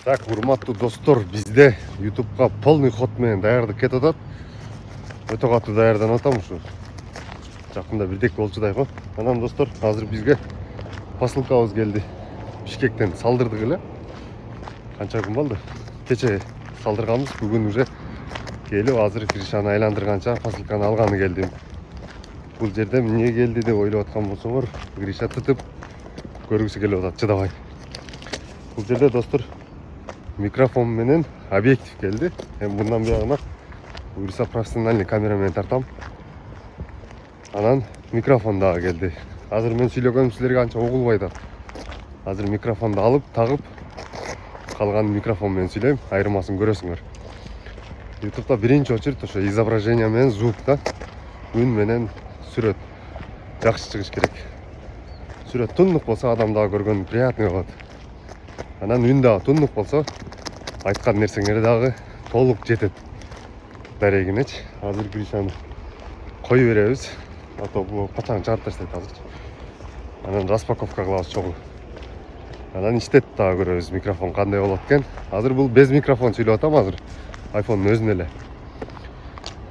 Так, урматтуу достор, бизде YouTube'га полный ход менен даярдык кетип атат. Өтө катуу даярданып атам ушу. Жакында бирдек болчудай го. Анан достор, азыр бизге посылкабыз келди. Бишкектен салдырдык эле. Канча күн болду? Кече салдырганбыз, бүгүн уже келип азыр Кришаны айландырганча посылканы алганы келдим. Бул жерде эмне келди деп ойлоп аткан болсоңор, Гриша тытып көргүсү келип атат, чыдабай. Бул жерде достор микрофон менен объектив келди. Эми мындан буягына буюрса профессиональный камера менен тартам. Анан микрофон дагы келди. Азыр мен сүйлөгөнүм силерге анча угулбай атат. Азыр микрофонду алып, тагып, калган микрофон менен сүйлөйм, айырмасын көрөсүңөр. YouTube'да биринчи очередь ошо изображение менен звук да, үн менен сүрөт жакшы чыгыш керек. Сүрөт тундук болсо адам дагы көргөн приятный болот. Анан үн дагы тундук болсо айткан нерсеңер дагы толук жетет дарегинечи. Азыр Гришаны кое беребиз. А то бул пачаны чыгарып таштайт азырчы. Анан распаковка кылабыз чогуу. Анан иштеп дагы көрөбүз микрофон кандай болот экен. Азыр бул без микрофон сүйлөп атам азыр. iPhone'ун өзүнө эле.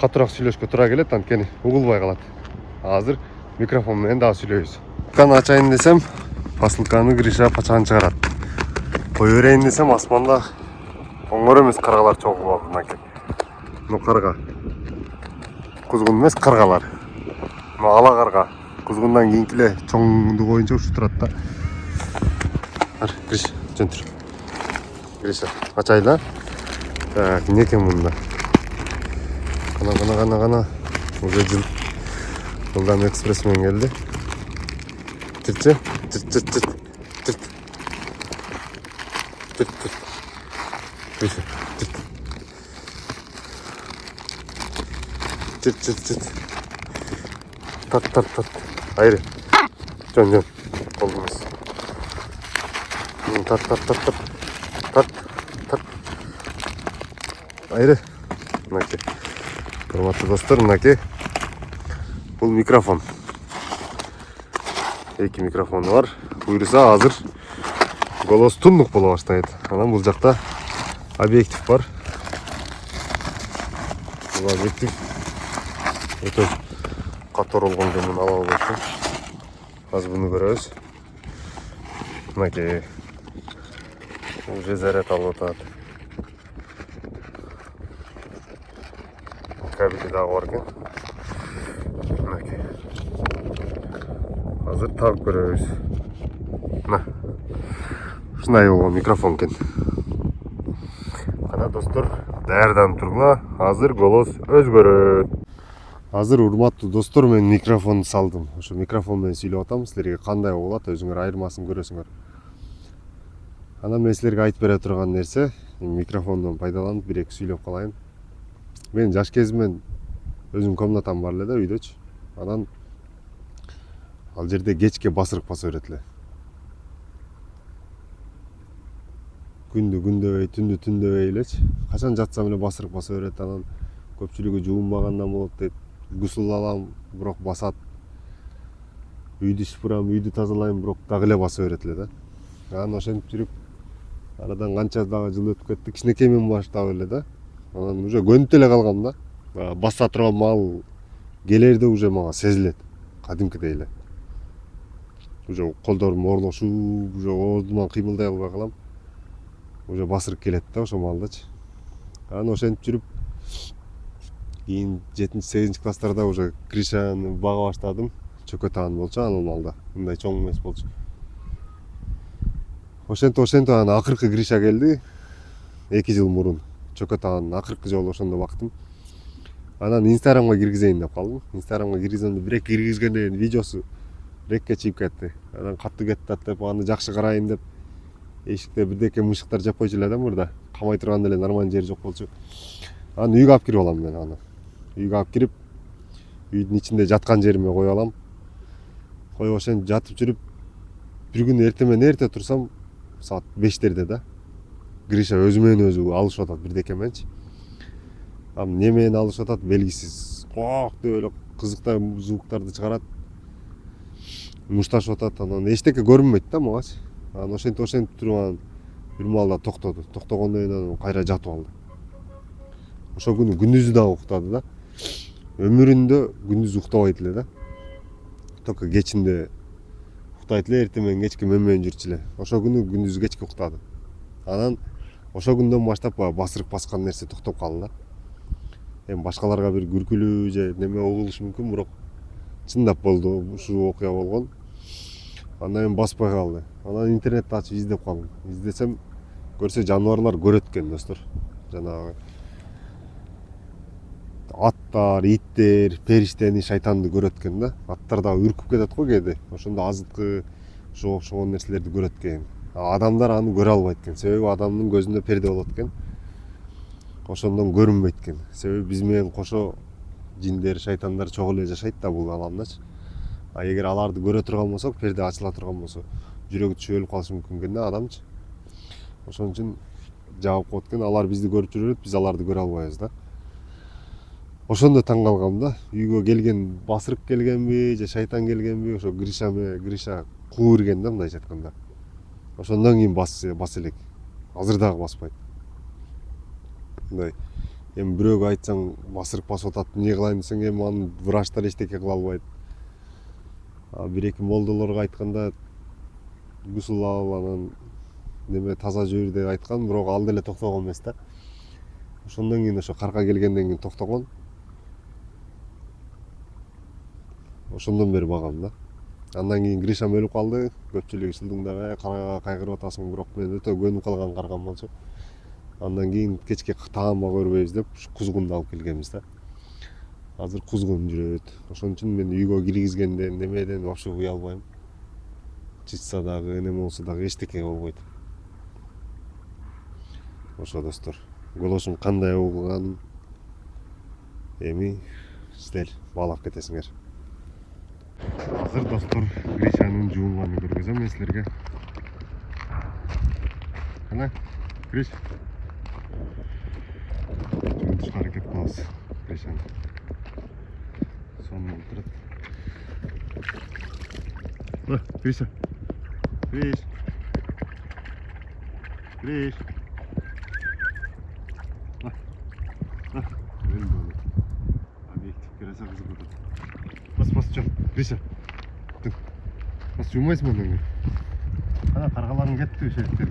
Катуураак сүйлөшкө туура келет, анткени угулбай калат. Азыр микрофон менен дагы сүйлөйбүз. Каны ачайын десем, посылканы Гриша пачаны чыгарат. Кое берейин десем, асманда оңгор эмес каргалар чогуу болду мынакей. Ну карга. Кузгун эмес каргалар. Ну ала карга. Кузгундан кийинки эле чоңдугу боюнча ушу турат да. Гриша, жөнтүр. Гриша, ачайлы. Так, эмне экен мында? Кана. Уже жылдам экспресс менен келди. Тирчи. Гриша, Тарт. Айры. Жон. Болмас. Тарт. Айры. Мынакей. Урматтуу достор, мынакей. Бул микрофон. Эки микрофону бар. Буюрса азыр голос тундук боло баштайт. Анан бул жакта объектив бар. Бул объектив өтө катуу болгон жөнүн ала албайсың. Азыр буну көрөбүз. Мынакей. Уже заряд алып атат. Кабели дагы бар экен. Мынакей. Азыр табып көрөбүз. Мына. Ушундай болгон микрофон экен. Кана достор, даярданып тургула. Азыр голос өзгөрөт. Азыр урматтуу достор, мен микрофонду салдым. Ошо микрофон менен сүйлөп атам. Силерге кандай болот, өзүңөр айырмасын көрөсүңөр. Анан мен силерге айтып бере турган нерсе, микрофондон пайдаланып бир-эки сүйлөп калайын. Мен жаш кезимден өзүм комнатам бар эле да, үйдөчү. Анан ал жерде кечке басырык баса берет эле. Күндү күндөбөй, түндү түндөбөй элечи. Качан жатсам эле басырык баса берет. Анан көпчүлүгү жуунбагандан болот дейт. Гусул алам, бирок басат. Үйдү сыпырам, үйдү тазалайм, бирок дагы эле баса берет эле да. Анан ошентип жүрүп, арадан канча дагы жыл өтүп кетти. Кичинекеймен баштап эле да. Анан уже көнүп эле калгам да. Баса турган маал келерде уже мага сезилет. Кадимкидей эле. Уже колдорум оорлошуп, уже оозуман кыймылдай албай калам. Уже басырык келет да ошо маалдачы. Анан ошентип жүрүп, кийин 7-8 класстарда уже Гришаны бага баштадым. Чөкө таан болчу анын маалда. Мындай чоң эмес болчу. Ошентип анан акыркы Гриша келди. 2 жыл мурун. Чөкө таанын акыркы жолу ошондо бактым. Анан Инстаграмга киргизейин деп калдым. Инстаграмга киргизгенде бир-эки киргизгенден кийин видеосу рекке чыгып кетти. Анан катты кетти деп, аны жакшы карайын деп эшикте бирдеке мышыктар жап койчу эле да мурда. Камай турган эле нормальный жери жок болчу. Анан үйгө алып кирип алам мен аны. Үйгө алып кирип, үйдүн ичинде жаткан жериме коюп алам. Коюп ошентип жатып жүрүп, бир күн эрте турсам, саат 5-терде да. Гриша өзү менен өзү алышып атат бирдеке мененчи. Эмне менен алышып атат белгисиз. Кок деп эле кызыктай звуктарды чыгарат. Мушташып атат, анан эчтеке көрүнбөйт да магачы. Анан ошентип туруп анан бир маалда токтоду. Токтогондон кийин анан кайра жатып алды. Ошол күнү күндүзү дагы уктады да. Өмүрүндө күндүз уктабайт эле да. Только кечинде уктайт эле, эртең менен кечки мен жүрчү эле. Ошол күнү күндүз кечки уктады. Анан ошол күндөн баштап басырык баскан нерсе токтоп калды да. Эми башкаларга бир күркүлүү же неме угулушу мүмкүн, бирок чындап болду, ушул окуя болгон. Андан кийин баспай калды. Анан интернетти ачып издеп калдым. Издесем көрсө жаныбарлар көрөт экен достор. Жанагы аттар, иттер, периштени, шайтанды көрөт экен да. Аттар дагы үркүп кетет го кээде. Ошондо азыткы ошого окшогон нерселерди көрөт экен. Адамдар аны көрө албайт экен. Себеби адамдын көзүндө перде болот экен. Ошондон көрүнбөйт экен. Себеби биз менен кошо жиндер, шайтандар чогуу эле жашайт да бул аламдачы. А эгер аларды көрө турган болсок, перде ачыла турган болсо, жүрөгү түшүп өлүп калышы мүмкүн экен да адамчы. Ошон үчүн жабып коет экен. Алар бизди көрүп жүрөт, биз аларды көрө албайбыз да. Ошондо таң калгам да. Үйгө келген басырык келгенби, же шайтан келгенби, ошо Гриша куу берген да, мындайча айтканда. Ошондон кийин бас элек. Азыр дагы баспайт. Мындай эми бирөөгө айтсаң басырык басып атат, эмне кылайын десең, эми аны врачтар эчтеке кыла албайт. Бир эки молдолорго айтканда гусул ал, анан неме таза жүр деп айткан, бирок ал деле токтогон эмес да. Ошондон кийин ошо карка келгенден кийин токтогон. Ошондон бери багам да. Андан кийин Гришам өлүп калды. Көпчүлүгү сылдыңдап, каргага кайгырып атасың, бирок мен өтө көнүп калган каргам болчу. Андан кийин кечке таамга көрбөйбүз деп кузгунду алып келгенбиз да. Азыр кузгун жүрөт. Ошон үчүн мен үйгө киргизгенден, немеден вообще уялбайм. Чычса дагы, неме болсо дагы эчтеке болбойт. Ошо достор. Голошум кандай угулганын эми сиздер баалап кетесиңер. Азыр достор Гришанын жуунганын көргөзөм мен силерге. Кана, Гриш. Жуунтушка аракет кылабыз Гришаны. Сонун отурат. Гриша. Гриш. Гриш. Объектив кересе кызык отурат. Бас жөн. Гриша. Бас жуумайсың андан кийин. Кана каргаларың кеттиби, шериктер?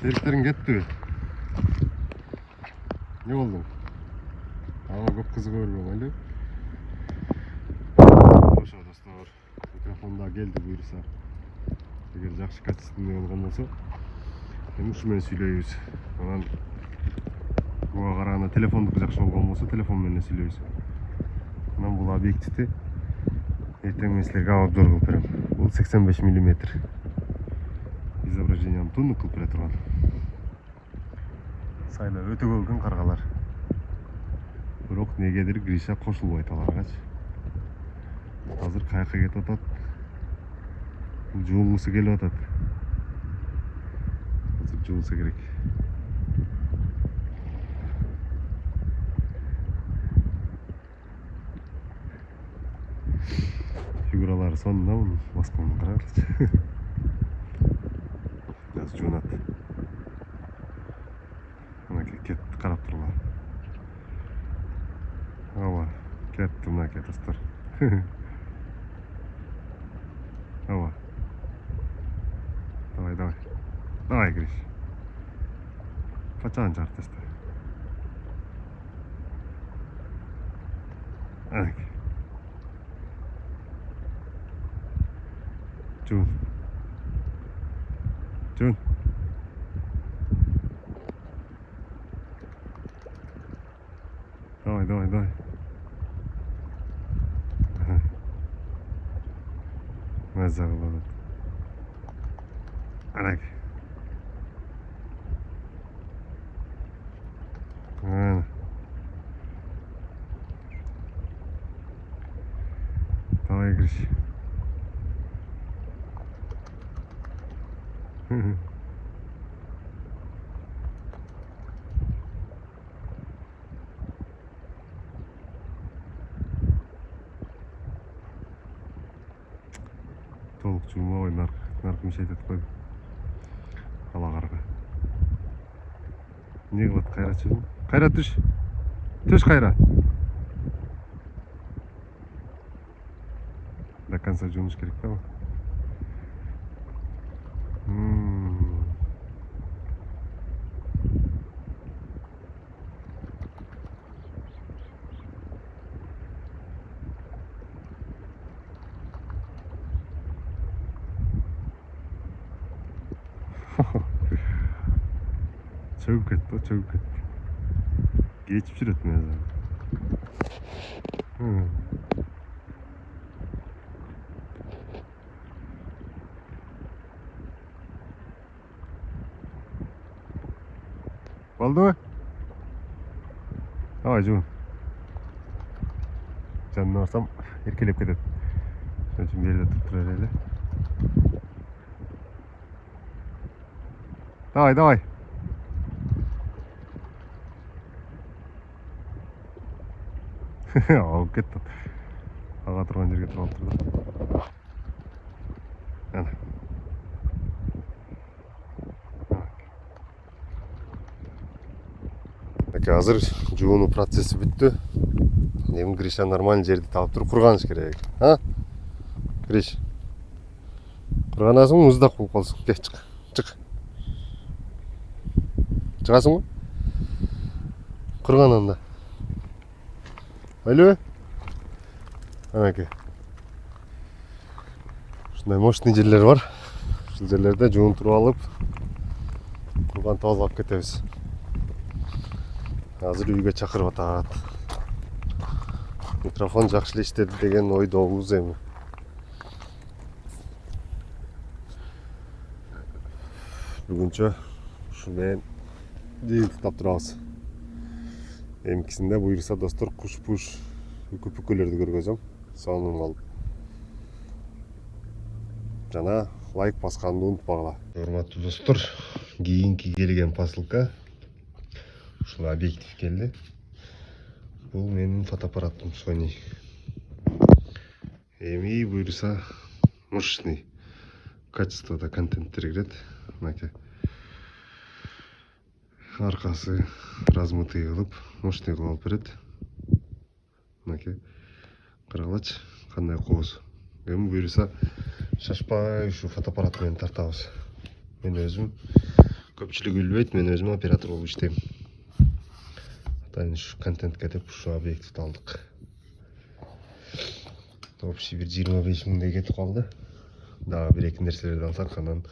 Шериктериң кеттиби? Не болду? Көп кызыга бербей койлу. Ошо достор, микрофонда келди буюрса. Эгер жакшы качественный болгон болсо, эми ушу менен сүйлөйбүз. Анан буга караганда телефондуку жакшы болгон болсо, телефон менен сүйлөйбүз. Анан бул объективди эртең мен силерге обзор кылып берем. Бул 85 мм. Изображениени тунук кылып бере турган. Сайла өтө көп экен каргалар. Бирок негедир Гриша кошулбайт аларгачы. Азыр каяка кетип атат? Жуулгусу келип атат. Азыр жуулса керек. Фигуралары сонун да мунун, басканын карагылычы. Азыр жуунат. Мынакей кетти, карап туруңар. Ооба, кетти мынакей достор. Ооба. Давай. Давай, Гриш. Пачагын чыгарып таста. Анакей. Жуун. Давай. Маза кылып атат. Анакей. Давай, Гриш. Толук жуумабай наркы нервничать етіп қойдым. Ала қарға. Не қылады Қайрат сөзім? Қайрат түш. Түш Қайрат. До конца жұмыс керек па? Çabuk etti o, çabuk etti. Geçmiş üretmeye zaten. Oldu mu? Давай, Жуын. Жанына барсам, еркелеп кетеді. Соның үшін берді тұрып тұрар әлі. Давай. Ауып кетті. Аға тұрған жерге тұрып тұрды. Ана. Қазір жуыну процесі бітті. Енді Гриша нормальный жерді тауып тұрып құрғаныз керек. А? Гриш. Құрғанасың мұздақ болып қалсың. Кет, шық. Шығасың ба? Құрған анда. Алло? Анаке. Шындай мощный жерлер бар. Шыл жерлерде жуын тұрып алып, құрған тазалап кетеміз. Қазір үйге чақырып атат. Микрофон жақсы иштеді деген ойдобуз эми. Бүгүнчө ушумен дейін тұтап тұрабыз. Эмкисинде буйрса достор куш-пуш үкү-пүкүлөрдү көргөзөм. Сонун алып. Жана лайк басканды унутпагыла. Урматтуу достор, кийинки келген посылка ушул объектив келди. Бул менин фотоаппаратым Sony. Эми буйрса мощный качествода контенттер кирет. Мынакей. Аркасы размытый кылып, мощный кылып алып берет. Мынакей. Карагылачы, кандай кооз. Эми буйрса шашпай ушу фотоаппарат менен тартабыз. Мен өзүм көпчүлүк билбейт, мен өзүм оператор болуп иштейм. Атайын ушу контентке деп ушу объективди алдык. Общий бир 25 миңдей кетип калды. Дагы бир-эки нерселерди алсак, анан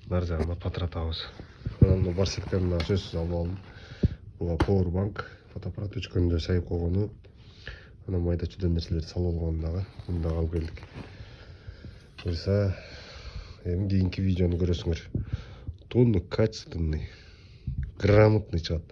нар жагына патыратабыз. Анан барсетканы мына сөзсүз алып алдым. Буга powerbank, фотоаппарат өчкөндө сайып койгону, анан майда чүйдөн нерселерди салып алган дагы. Муну дагы алып келдик. Буйрса эми кийинки видеону көрөсүңөр. Тонны качественный, грамотный чыгат.